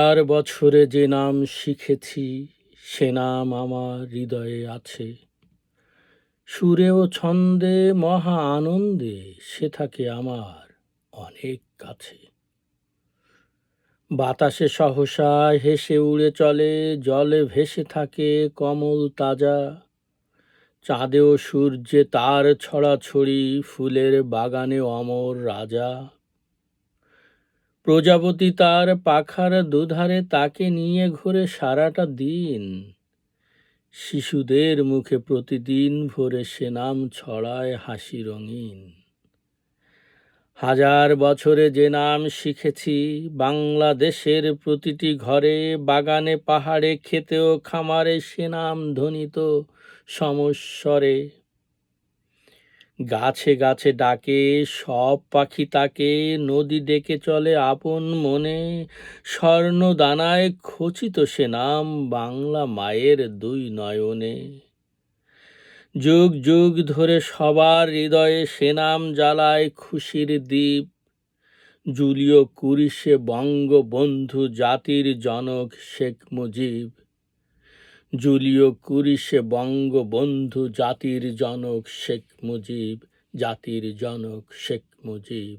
বছরে যে নাম শিখেছি সে নাম আমার হৃদয়ে আছে। সুরে ও ছন্দে মহা আনন্দে সে থাকে আমার অনেক কাছে। বাতাসে সহসা হেসে উড়ে চলে, জলে ভেসে থাকে কমল তাজা। চাঁদে ও সূর্যে তার ছড়াছড়ি, ফুলের বাগানে অমর রাজা। প্রজাপতি তার পাখার দুধারে তাকে নিয়ে ঘোরে সারাটা দিন। শিশুদের মুখে প্রতিদিন ভোরে সে নাম ছড়ায় হাসি রঙিন। হাজার বছরে যে নাম শিখেছি, বাংলাদেশের প্রতিটি ঘরে, বাগানে পাহাড়ে খেতে ও খামারে সে নাম ধ্বনিত সমস্বরে। গাছে গাছে ডাকে সব পাখি তাকে, নদী ডেকে চলে আপন মনে। স্বর্ণ দানায় খচিত সে নাম বাংলা মায়ের দুই নয়নে। যুগ যুগ ধরে সবার হৃদয়ে সে নাম জ্বালায় খুশির দ্বীপ। জুলিও কুরিশে বঙ্গবন্ধু জাতির জনক শেখ মুজিব। জুলিও কুরিশে বঙ্গবন্ধু জাতির জনক শেখ মুজিব, জাতির জনক শেখ মুজিব।